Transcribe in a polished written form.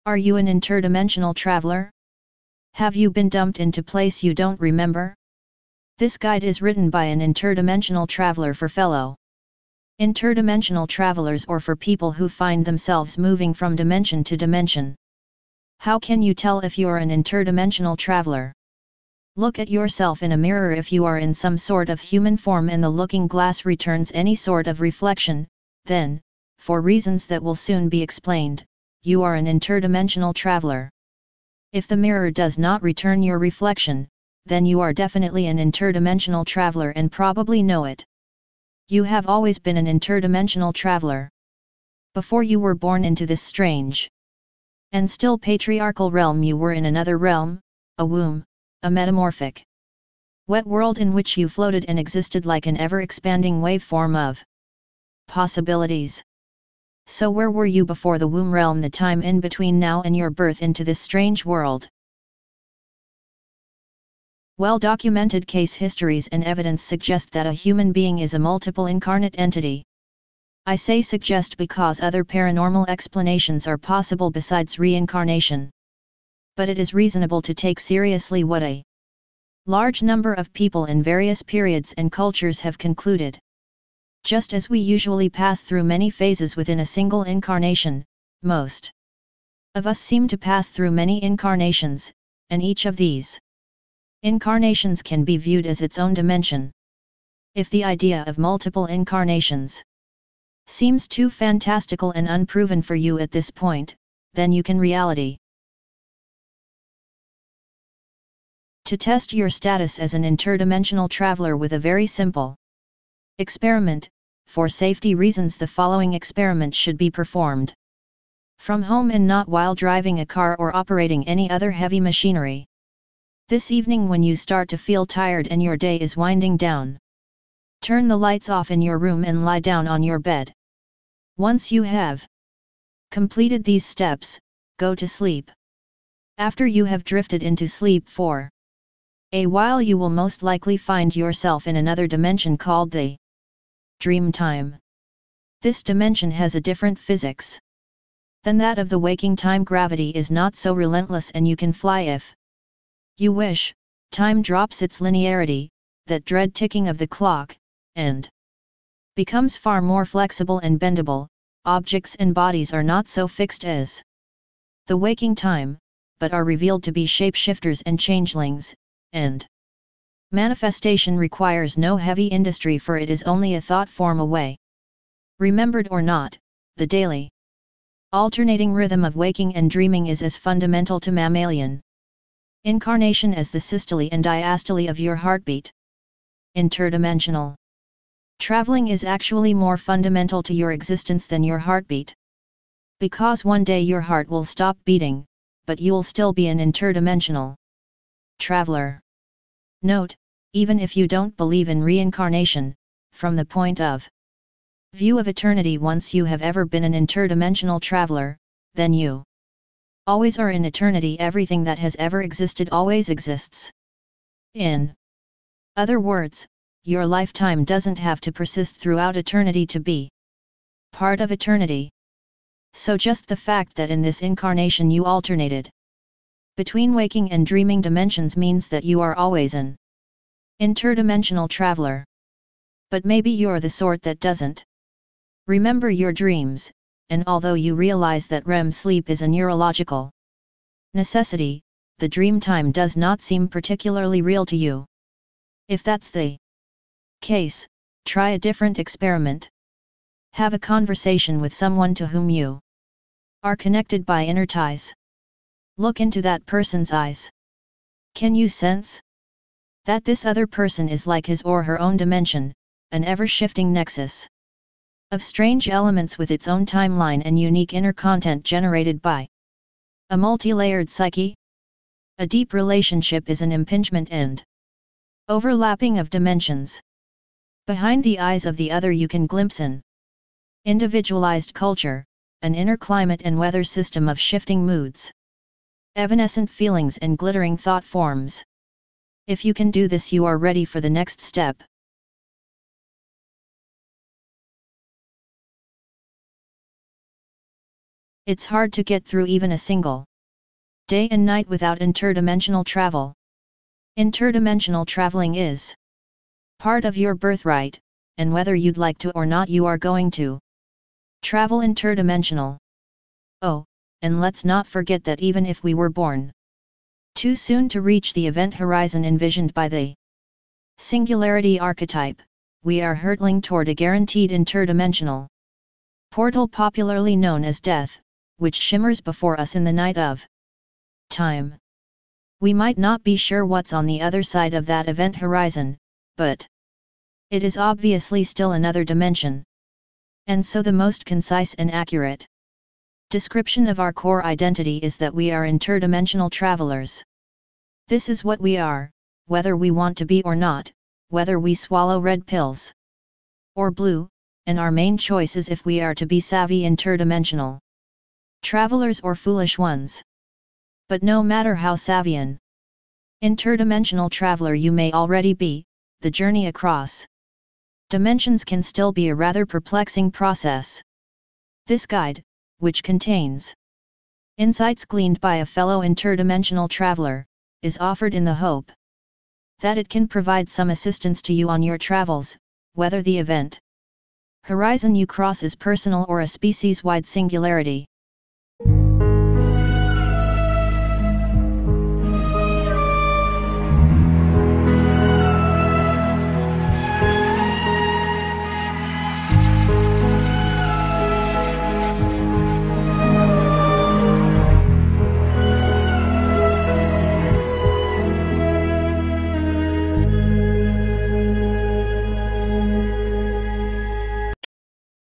Are you an interdimensional traveler? Have you been dumped into place you don't remember? This guide is written by an interdimensional traveler for fellow interdimensional travelers, or for people who find themselves moving from dimension to dimension. How can you tell if you're an interdimensional traveler? Look at yourself in a mirror. If you are in some sort of human form and the looking glass returns any sort of reflection, then, for reasons that will soon be explained, you are an interdimensional traveler. If the mirror does not return your reflection, then you are definitely an interdimensional traveler and probably know it. You have always been an interdimensional traveler. Before you were born into this strange and still patriarchal realm, you were in another realm, a womb, a metamorphic wet world in which you floated and existed like an ever-expanding waveform of possibilities. So where were you before the womb realm, the time in between now and your birth into this strange world? Well-documented case histories and evidence suggest that a human being is a multiple incarnate entity. I say suggest because other paranormal explanations are possible besides reincarnation. But it is reasonable to take seriously what a large number of people in various periods and cultures have concluded. Just as we usually pass through many phases within a single incarnation, most of us seem to pass through many incarnations, and each of these incarnations can be viewed as its own dimension. If the idea of multiple incarnations seems too fantastical and unproven for you at this point, then you can reality. To test your status as an interdimensional traveler with a very simple experiment, for safety reasons the following experiment should be performed from home and not while driving a car or operating any other heavy machinery. This evening, when you start to feel tired and your day is winding down, turn the lights off in your room and lie down on your bed. Once you have completed these steps, go to sleep. After you have drifted into sleep for a while, you will most likely find yourself in another dimension called the dream time. This dimension has a different physics than that of the waking time. Gravity is not so relentless and you can fly if you wish. Time drops its linearity, that dread ticking of the clock, and becomes far more flexible and bendable. Objects and bodies are not so fixed as the waking time, but are revealed to be shapeshifters and changelings, and manifestation requires no heavy industry, for it is only a thought form away. Remembered or not, the daily alternating rhythm of waking and dreaming is as fundamental to mammalian incarnation as the systole and diastole of your heartbeat. Interdimensional traveling is actually more fundamental to your existence than your heartbeat. Because one day your heart will stop beating, but you'll still be an interdimensional traveler. Note, even if you don't believe in reincarnation, from the point of view of eternity, once you have ever been an interdimensional traveler, then you always are in eternity. Everything that has ever existed always exists. In other words, your lifetime doesn't have to persist throughout eternity to be part of eternity. So just the fact that in this incarnation you alternated between waking and dreaming dimensions means that you are always an interdimensional traveler. But maybe you're the sort that doesn't remember your dreams, and although you realize that REM sleep is a neurological necessity, the dream time does not seem particularly real to you. If that's the case, try a different experiment. Have a conversation with someone to whom you are connected by inner ties. Look into that person's eyes. Can you sense that this other person is like his or her own dimension, an ever-shifting nexus of strange elements with its own timeline and unique inner content generated by a multi-layered psyche? A deep relationship is an impingement and overlapping of dimensions. Behind the eyes of the other you can glimpse an individualized culture, an inner climate and weather system of shifting moods, evanescent feelings and glittering thought forms. If you can do this, you are ready for the next step. It's hard to get through even a single day and night without interdimensional travel. Interdimensional traveling is part of your birthright, and whether you'd like to or not, you are going to travel interdimensional. Oh, and let's not forget that even if we were born too soon to reach the event horizon envisioned by the singularity archetype, we are hurtling toward a guaranteed interdimensional portal popularly known as death, which shimmers before us in the night of time. We might not be sure what's on the other side of that event horizon, but it is obviously still another dimension. And so the most concise and accurate description of our core identity is that we are interdimensional travelers. This is what we are, whether we want to be or not, whether we swallow red pills or blue, and our main choice is if we are to be savvy interdimensional travelers or foolish ones. But no matter how savvy an interdimensional traveler you may already be, the journey across dimensions can still be a rather perplexing process. This guide, which contains insights gleaned by a fellow interdimensional traveler, is offered in the hope that it can provide some assistance to you on your travels, whether the event horizon you cross is personal or a species-wide singularity.